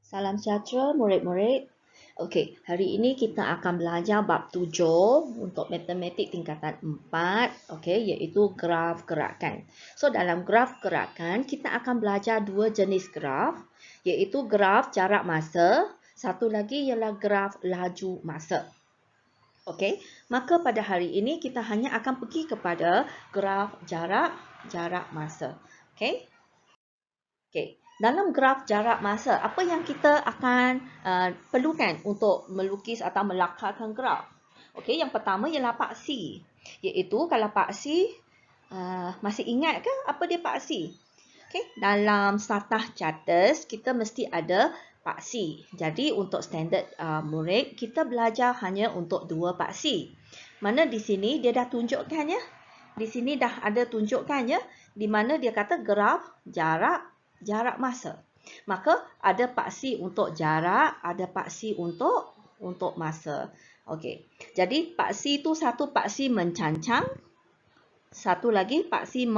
Salam sejahtera murid-murid. Okey, hari ini kita akan belajar bab 7 untuk matematik tingkatan 4, okey, iaitu graf gerakan. So dalam graf gerakan kita akan belajar dua jenis graf, iaitu graf jarak masa, satu lagi ialah graf laju masa. Okey, maka pada hari ini kita hanya akan pergi kepada graf jarak masa. Okey? Okey, dalam graf jarak masa, apa yang kita akan perlukan untuk melukis atau melakarkan graf? Okey, yang pertama ialah paksi. Iaitu kalau paksi, masih ingat ke apa dia paksi? Okey, dalam satah chartes kita mesti ada paksi. Jadi untuk standard murid, kita belajar hanya untuk dua paksi. Mana di sini dia dah tunjukkan ya. Di sini dah ada tunjukkan ya, di mana dia kata graf jarak masa. Maka ada paksi untuk jarak, ada paksi untuk masa. Okey. Jadi paksi itu satu paksi mencancang, satu lagi paksi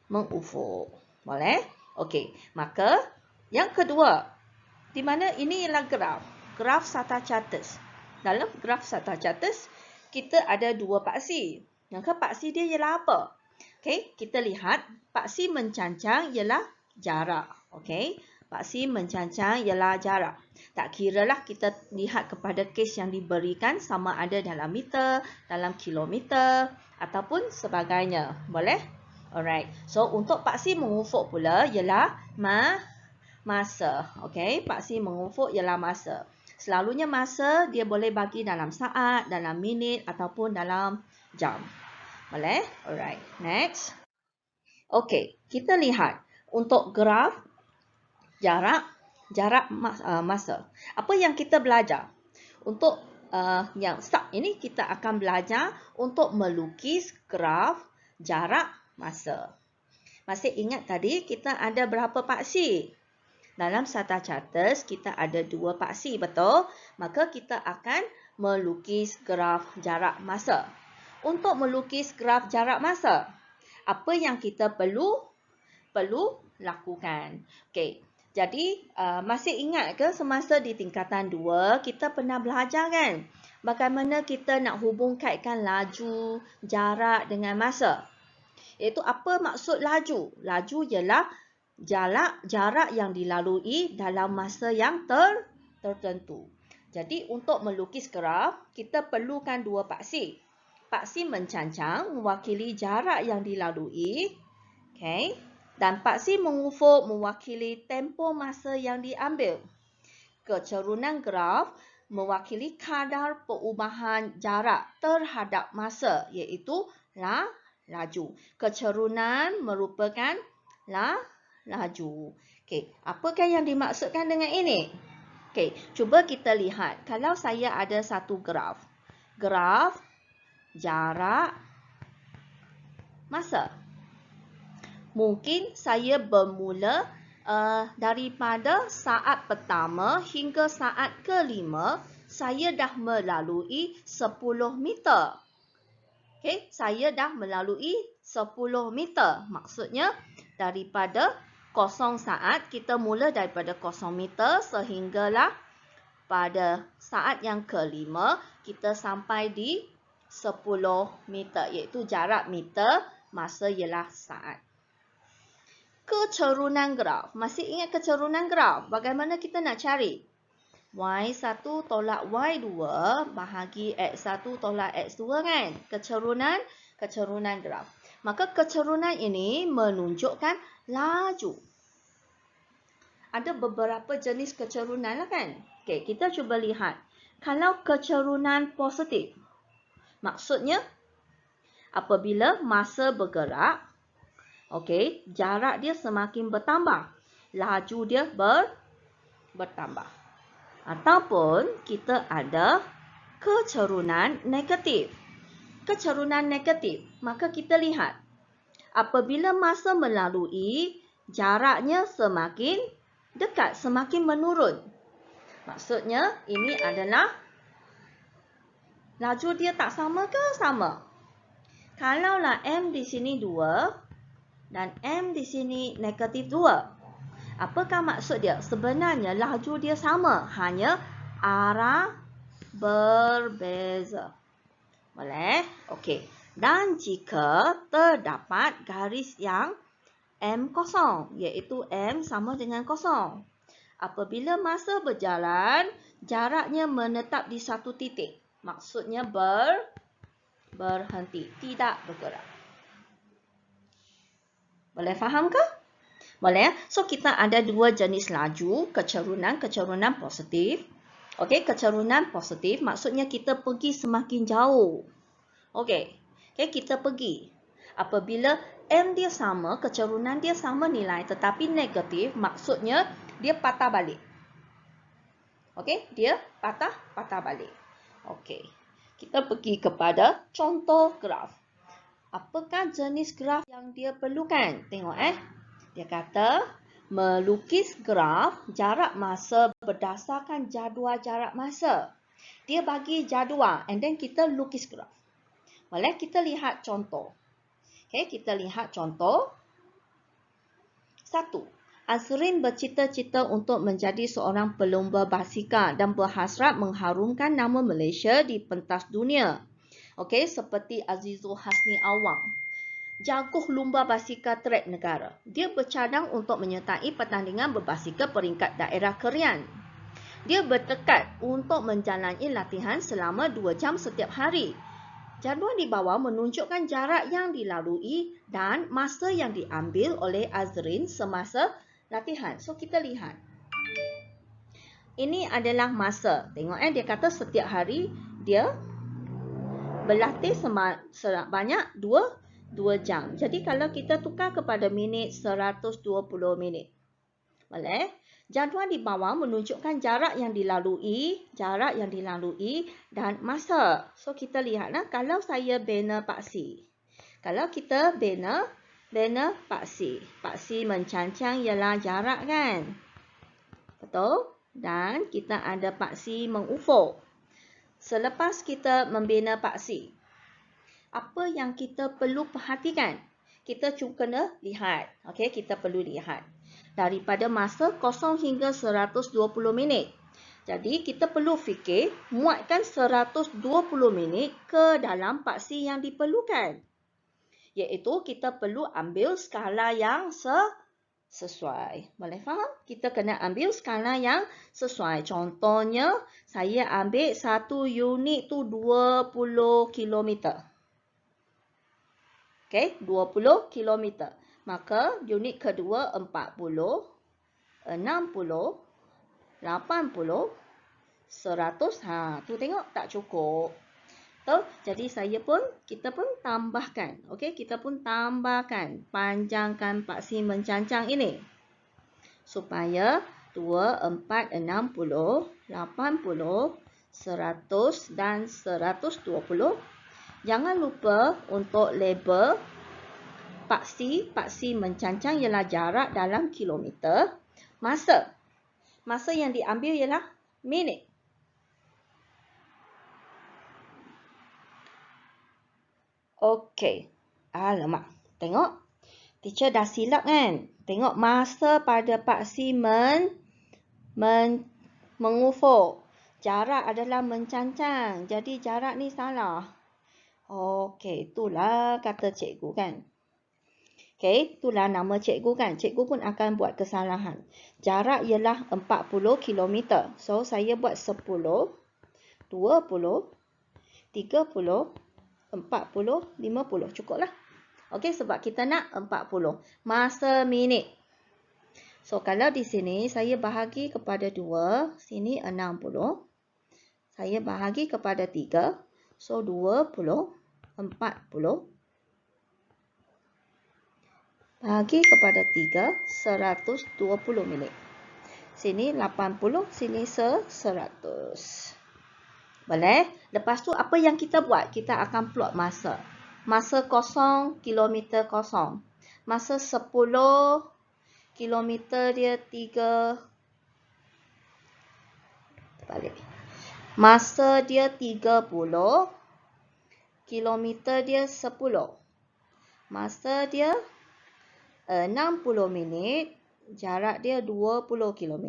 mengufuk. Boleh? Okey. Maka yang kedua, di mana ini ialah graf satah chartes. Dalam graf satah chartes kita ada dua paksi. Maka paksi dia ialah apa? Okey, kita lihat paksi mencancang ialah jarak. Okey, paksi mencancang ialah jarak. Tak kiralah kita lihat kepada kes yang diberikan sama ada dalam meter, dalam kilometer ataupun sebagainya. Boleh? Alright. So untuk paksi mengufuk pula ialah masa. Okey, paksi mengufuk ialah masa. Selalunya masa dia boleh bagi dalam saat, dalam minit ataupun dalam jam. Boleh? Alright. Next. Okey, kita lihat untuk graf jarak masa. Apa yang kita belajar? Untuk yang start ini kita akan belajar untuk melukis graf jarak masa. Masih ingat tadi kita ada berapa paksi? Dalam satah chartes kita ada dua paksi, betul? Maka kita akan melukis graf jarak masa. Untuk melukis graf jarak masa, apa yang kita perlu lakukan? Okey. Jadi masih ingat ke semasa di tingkatan 2 kita pernah belajar kan? Bagaimana kita nak hubung kaitkan laju, jarak dengan masa? Iaitu apa maksud laju? Laju ialah jarak yang dilalui dalam masa yang tertentu. Jadi untuk melukis graf, kita perlukan dua paksi. Paksi mencancang mewakili jarak yang dilalui. Okay. Dan paksi mengufuk mewakili tempoh masa yang diambil. Kecerunan graf mewakili kadar perubahan jarak terhadap masa, iaitu laju. Kecerunan merupakan laju. Okey, apakah yang dimaksudkan dengan ini? Okey, cuba kita lihat. Kalau saya ada satu graf jarak masa. Mungkin saya bermula daripada saat pertama hingga saat kelima, saya dah melalui 10 meter. Okey, saya dah melalui 10 meter. Maksudnya daripada 0 saat, kita mula daripada 0 meter sehinggalah pada saat yang kelima, kita sampai di 10 meter. Iaitu jarak meter, masa ialah saat. Kecerunan graf. Masih ingat kecerunan graf? Bagaimana kita nak cari? Y1 tolak Y2 bahagi X1 tolak X2 kan? Kecerunan graf. Maka kecerunan ini menunjukkan laju. Ada beberapa jenis kecerunan lah kan? Okey, kita cuba lihat. Kalau kecerunan positif, maksudnya apabila masa bergerak, okey, jarak dia semakin bertambah, laju dia bertambah. Ataupun kita ada kecerunan negatif. Kecerunan negatif, maka kita lihat. Apabila masa melalui, jaraknya semakin dekat, semakin menurun. Maksudnya, ini adalah laju dia tak sama ke sama? Kalaulah M di sini 2 dan M di sini negatif 2. Apakah maksud dia? Sebenarnya laju dia sama, hanya arah berbeza. Boleh? Okey. Dan jika terdapat garis yang M kosong, iaitu M sama dengan kosong. Apabila masa berjalan, jaraknya menetap di satu titik. Maksudnya berhenti, tidak bergerak. Boleh faham ke? Boleh? So, kita ada dua jenis laju, kecerunan positif. Okey, kecerunan positif maksudnya kita pergi semakin jauh. Okey, kita pergi. Apabila M dia sama, kecerunan dia sama nilai tetapi negatif, maksudnya dia patah balik. Okey, dia patah balik. Okey, kita pergi kepada contoh graf. Apakah jenis graf yang dia perlukan? Tengok Dia kata melukis graf jarak masa berdasarkan jadual jarak masa. Dia bagi jadual and then kita lukis graf. Boleh kita lihat contoh. Okey, kita lihat contoh. 1. Azrin bercita-cita untuk menjadi seorang pelumba basikal dan berhasrat mengharumkan nama Malaysia di pentas dunia. Okey, seperti Azizul Hasni Awang, jaguh lumba basikal trek negara. Dia bercadang untuk menyertai pertandingan berbasikal peringkat daerah Kerian. Dia bertekad untuk menjalani latihan selama 2 jam setiap hari. Jadual di bawah menunjukkan jarak yang dilalui dan masa yang diambil oleh Azrin semasa latihan. So, kita lihat. Ini adalah masa. Tengok dia kata setiap hari dia berlatih sebanyak 2 jam. Jadi, kalau kita tukar kepada minit, 120 minit. Boleh? Jadual di bawah menunjukkan jarak yang dilalui dan masa. So, kita lihatlah kalau saya bina paksi. Kalau kita bina paksi. Paksi mencancang ialah jarak kan? Betul? Dan kita ada paksi mengufuk. Selepas kita membina paksi, apa yang kita perlu perhatikan? Kita cuba kena lihat. Okey, kita perlu lihat. Daripada masa 0 hingga 120 minit. Jadi, kita perlu fikir muatkan 120 minit ke dalam paksi yang diperlukan. Iaitu, kita perlu ambil skala yang sesuai. Boleh faham? Kita kena ambil skala yang sesuai. Contohnya, saya ambil satu unit tu 20 km. Okey, 20 km. Maka unit kedua 40, 60, 80, 100. Tu tengok tak cukup. Betul? Jadi kita pun tambahkan. Okey, kita pun tambahkan. Panjangkan paksi mencancang ini. Supaya 2, 4, 60, 80, 100 dan 120. Jangan lupa untuk label paksi mencancang ialah jarak dalam kilometer. Masa yang diambil ialah minit. Okey. Alamak. Tengok. Teacher dah silap kan? Tengok masa pada paksi mengufuk. Jarak adalah mencancang. Jadi jarak ni salah. Okey, itulah kata cikgu kan. Okey, itulah nama cikgu kan. Cikgu pun akan buat kesalahan. Jarak ialah 40 km. So, saya buat 10, 20, 30, 40, 50. Cukuplah. Okey, sebab kita nak 40. Masa minit. So, kalau di sini saya bahagi kepada 2. Sini 60. Saya bahagi kepada 3. So, 20, 40. Bahagi kepada 3, 120 minit. Sini 80, sini 100. Boleh? Lepas tu apa yang kita buat? Kita akan plot masa. Masa 0, kilometer kosong. Masa 10, kilometer dia 3. Balik. Masa dia 30, kilometer dia 10. Masa dia 60 minit, jarak dia 20 km,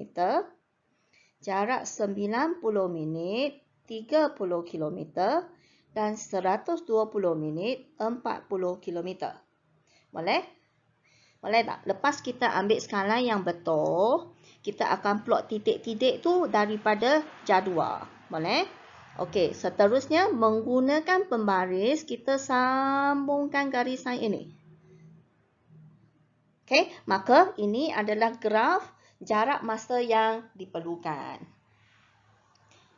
jarak 90 minit 30 km dan 120 minit 40 km. Boleh? Boleh tak? Lepas kita ambil skala yang betul, kita akan plot titik-titik tu daripada jadual. Boleh? Okey, seterusnya menggunakan pembaris, kita sambungkan garisan ini. Okey, maka ini adalah graf jarak masa yang diperlukan.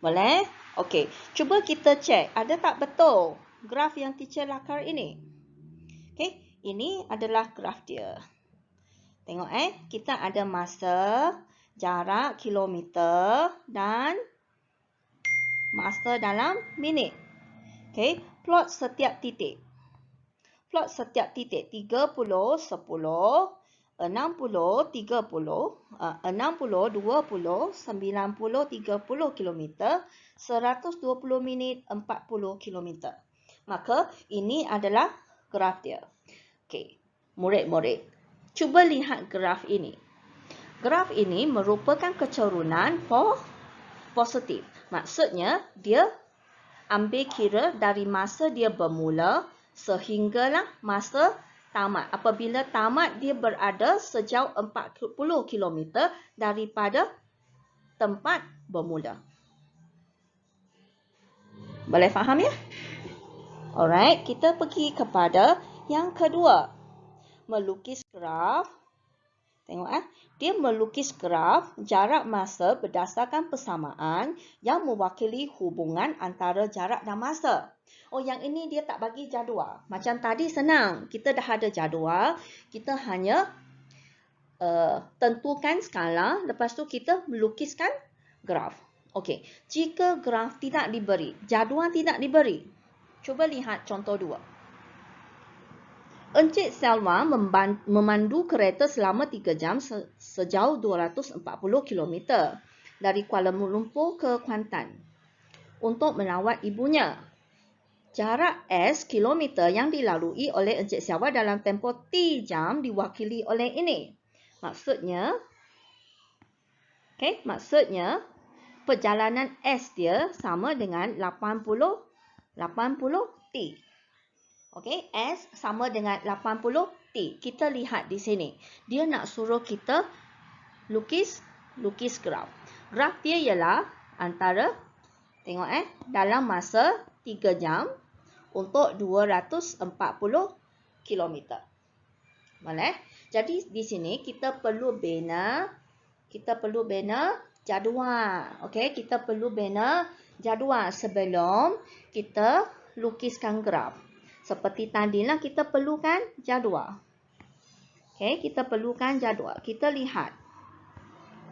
Boleh? Okey, cuba kita cek ada tak betul graf yang teacher lakar ini. Okey, ini adalah graf dia. Tengok kita ada masa, jarak kilometer dan masa dalam minit. Okey, plot setiap titik. Plot setiap titik 30, 10, 60, 30, 60, 20, 90, 30 km, 120 minit, 40 km. Maka ini adalah graf dia. Okey, murid-murid, cuba lihat graf ini. Graf ini merupakan keturunan positif. Maksudnya, dia ambil kira dari masa dia bermula sehinggalah masa tamat. Apabila tamat, dia berada sejauh 40 km daripada tempat bermula. Boleh faham ya? Alright, kita pergi kepada yang kedua. Melukis graf. Tengok dia melukis graf jarak masa berdasarkan persamaan yang mewakili hubungan antara jarak dan masa. Oh, yang ini dia tak bagi jadual. Macam tadi senang. Kita dah ada jadual. Kita hanya tentukan skala. Lepas tu kita melukiskan graf. Okey. Jika graf tidak diberi, jadual tidak diberi. Cuba lihat contoh 2. Encik Selma memandu kereta selama 3 jam sejauh 240 km dari Kuala Lumpur ke Kuantan untuk melawat ibunya. Jarak S kilometer yang dilalui oleh Encik Selma dalam tempoh T jam diwakili oleh ini. Maksudnya, perjalanan S dia sama dengan 80 T. Okey, S sama dengan 80 T. Kita lihat di sini. Dia nak suruh kita lukis graf. Graf dia ialah antara, tengok dalam masa 3 jam untuk 240 km. Boleh? Jadi di sini kita perlu bina jadual. Okey, kita perlu bina jadual sebelum kita lukiskan graf. Seperti tadilah kita perlukan jadual. Okey, kita perlukan jadual. Kita lihat.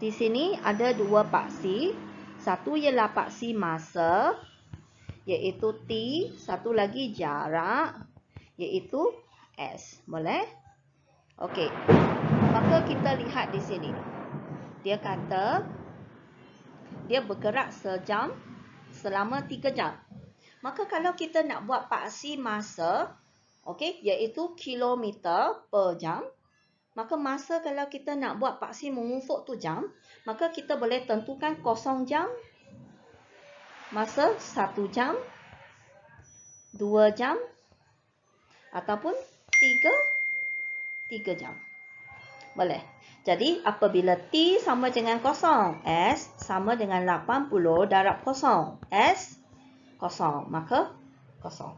Di sini ada 2 paksi. Satu ialah paksi masa, iaitu T. Satu lagi jarak, iaitu S. Boleh? Okey. Maka kita lihat di sini. Dia kata dia bergerak sejam selama 3 jam. Maka kalau kita nak buat paksi masa, okey, iaitu kilometer per jam, maka masa kalau kita nak buat paksi mengufuk tu jam, maka kita boleh tentukan 0 jam, masa 1 jam, 2 jam, ataupun 3 jam. Boleh. Jadi, apabila T sama dengan 0, S sama dengan 80 darab 0. S, 0. Maka, 0.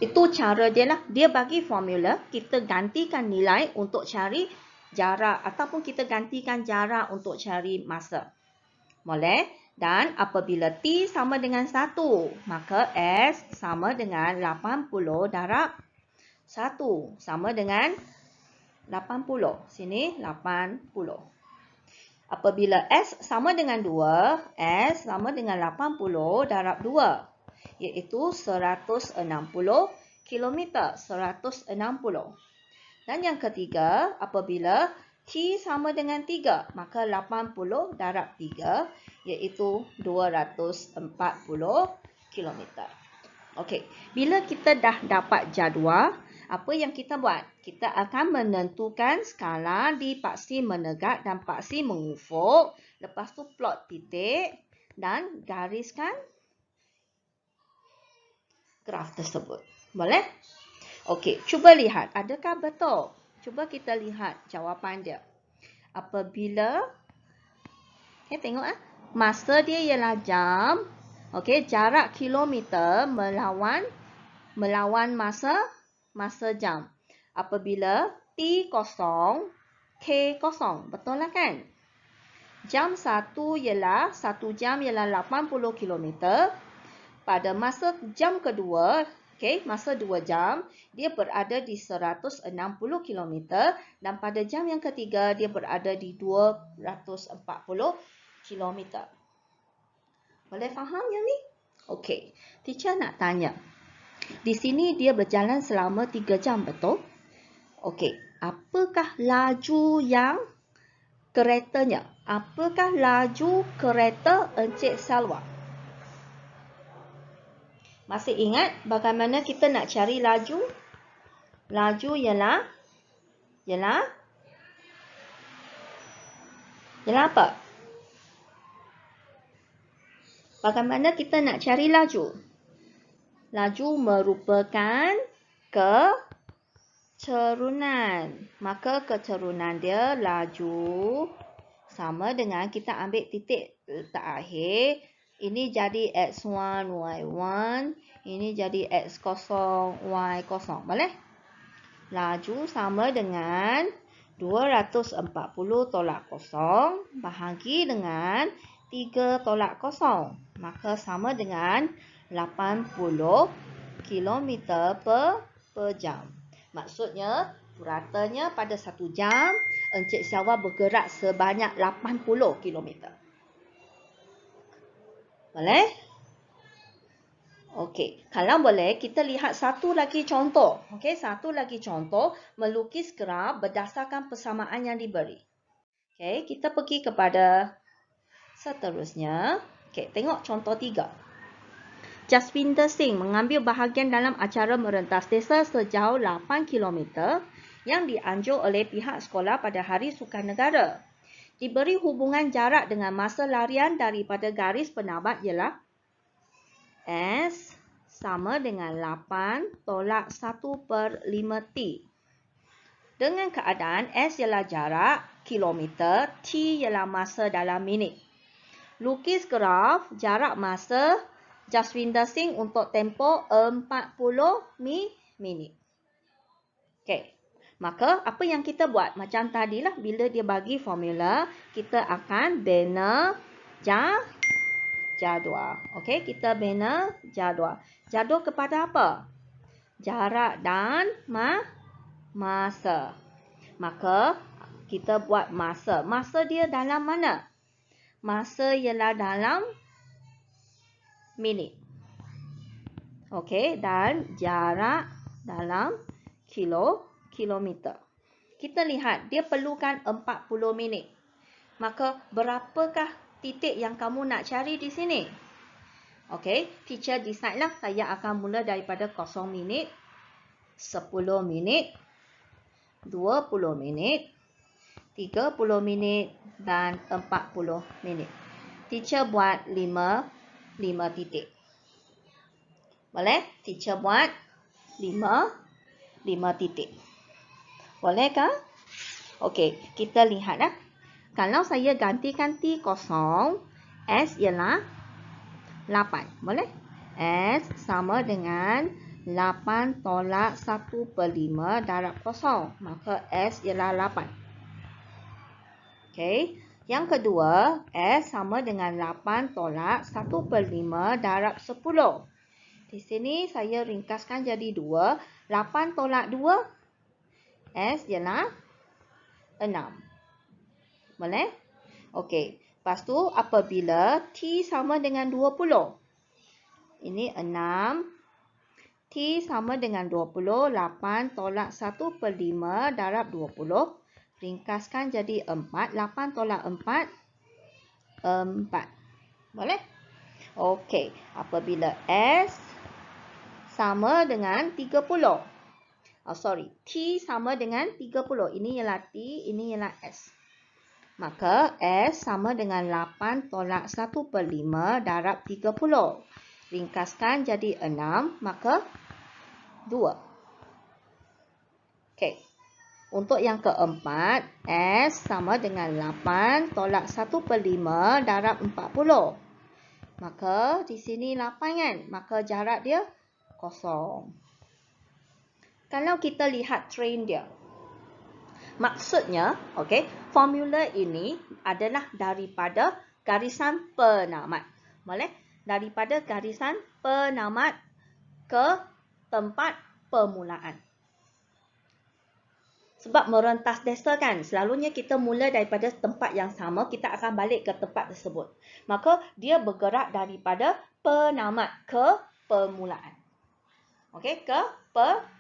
Itu cara dia lah. Dia bagi formula, kita gantikan nilai untuk cari jarak ataupun kita gantikan jarak untuk cari masa. Boleh? Dan apabila T sama dengan 1, maka S sama dengan 80 darab 1. Sama dengan 80. Sini 80. Apabila S sama dengan 2, S sama dengan 80 darab 2. Iaitu 160 km. 160. Dan yang ketiga, apabila T sama dengan 3, maka 80 darab 3, iaitu 240 km. Okey, bila kita dah dapat jadual, Apa yang kita buat? Kita akan menentukan skala di paksi menegak dan paksi mengufuk. Lepas tu plot titik dan gariskan graf tersebut. Boleh? Okey, cuba lihat. Adakah betul? Cuba kita lihat jawapan dia. Apabila, tengok masa dia ialah jam. Okey, jarak kilometer melawan masa jam. Apabila T kosong, K kosong. Betul lah kan? Jam 1 ialah 1 jam ialah 80 kilometer. Pada masa jam kedua, masa 2 jam, dia berada di 160 kilometer. Dan pada jam yang ketiga, dia berada di 240 kilometer. Boleh faham yang ni? Okey, teacher nak tanya. Di sini dia berjalan selama 3 jam, betul? Okey, apakah laju yang keretanya? Apakah laju kereta Encik Salwa? Masih ingat bagaimana kita nak cari laju? Laju ialah apa? Bagaimana kita nak cari laju? Laju merupakan kecerunan. Maka kecerunan dia laju sama dengan kita ambil titik letak akhir. Ini jadi X1, Y1. Ini jadi X0, Y0. Boleh? Laju sama dengan 240 tolak kosong bahagi dengan 3 tolak kosong. Maka sama dengan 80 km per jam. Maksudnya, puratanya pada 1 jam, Encik Salwa bergerak sebanyak 80 km. Boleh? Okey, kalau boleh, kita lihat satu lagi contoh. Okey, satu lagi contoh melukis graf berdasarkan persamaan yang diberi. Okey, kita pergi kepada seterusnya. Okey, tengok contoh 3. Jaswinder Singh mengambil bahagian dalam acara merentas desa sejauh 8 km yang dianjur oleh pihak sekolah pada Hari Sukan Negara. Diberi hubungan jarak dengan masa larian daripada garis penabat ialah S sama dengan 8 tolak 1/5T. Dengan keadaan S ialah jarak kilometer, T ialah masa dalam minit. Lukis graf jarak masa Jaswinder Singh untuk tempoh 40 minit. Okey. Maka apa yang kita buat? Macam tadilah bila dia bagi formula, kita akan bina jadual. Okey, kita bina jadual. Jadual kepada apa? Jarak dan masa. Maka kita buat masa. Masa dia dalam mana? Masa ialah dalam minit. Okey, dan jarak dalam kilometer. Kita lihat, dia perlukan 40 minit. Maka, berapakah titik yang kamu nak cari di sini? Okey, teacher decide lah. Saya akan mula daripada 0 minit, 10 minit, 20 minit, 30 minit dan 40 minit. Teacher buat 5 titik. Boleh? Teacher buat 5 titik. Bolehkah? Okey, kita lihat lah. Kalau saya gantikan T kosong, S ialah 8. Boleh? S sama dengan 8 tolak 1/5 darab kosong. Maka S ialah 8. Okey. Yang kedua, S sama dengan 8 tolak 1/5 darab 10. Di sini saya ringkaskan jadi 2. 8 tolak 2, S ialah 6. Boleh? Okey. Lepas tu, apabila T sama dengan 20. Ini 6. T sama dengan 20. 8 tolak 1/5 darab 20. Ringkaskan jadi 4. 8 tolak 4, 4. Boleh? Okey. Apabila S sama dengan 30. T sama dengan 30. Ini ialah T, ini ialah S. Maka S sama dengan 8 tolak 1/5 darab 30. Ringkaskan jadi 6, maka 2. Okey. Untuk yang keempat, S sama dengan 8 tolak 1/5 darab 40. Maka di sini 8 kan? Maka jarak dia kosong. Kalau kita lihat train dia, maksudnya, okey, formula ini adalah daripada garisan penamat. Boleh? Daripada garisan penamat ke tempat permulaan. Sebab merentas desa kan, selalunya kita mula daripada tempat yang sama, kita akan balik ke tempat tersebut. Maka dia bergerak daripada penamat ke permulaan. Okey, ke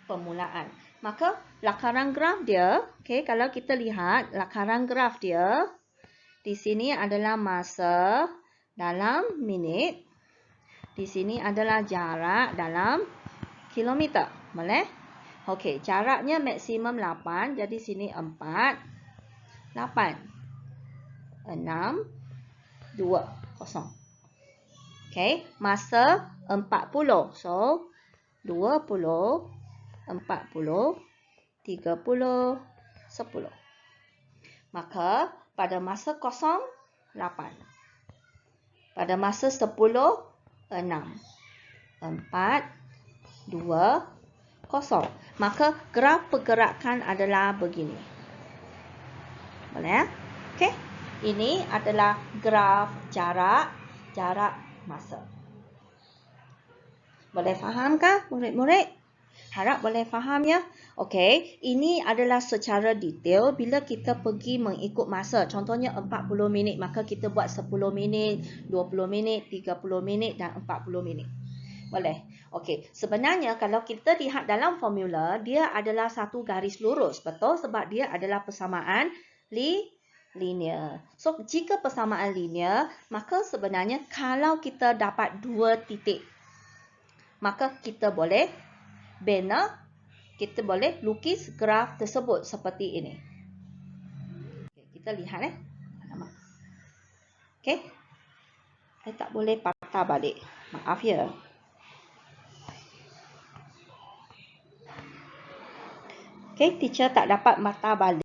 permulaan. Maka lakaran graf dia, okey, kalau kita lihat lakaran graf dia, di sini adalah masa dalam minit. Di sini adalah jarak dalam kilometer. Boleh? Okey, jaraknya maksimum 8, jadi sini 4, 8, 6, 2, 0. Okey, masa 40. So, 20, 40, 30, 10. Maka, pada masa kosong, 8. Pada masa 10, 6, 4, 2, 0. Maka graf pergerakan adalah begini. Boleh ya? Okey. Ini adalah graf jarak masa. Boleh fahamkah murid-murid? Harap boleh faham ya. Okey, ini adalah secara detail bila kita pergi mengikut masa. Contohnya 40 minit, maka kita buat 10 minit, 20 minit, 30 minit dan 40 minit. Boleh? Okey, sebenarnya kalau kita lihat dalam formula, dia adalah satu garis lurus. Betul? Sebab dia adalah persamaan linear. So, jika persamaan linear, maka sebenarnya kalau kita dapat dua titik, maka kita boleh kita boleh lukis graf tersebut seperti ini. Okay, kita lihat Okey. Saya tak boleh patah balik. Maaf ya. Okey, teacher tak dapat patah balik.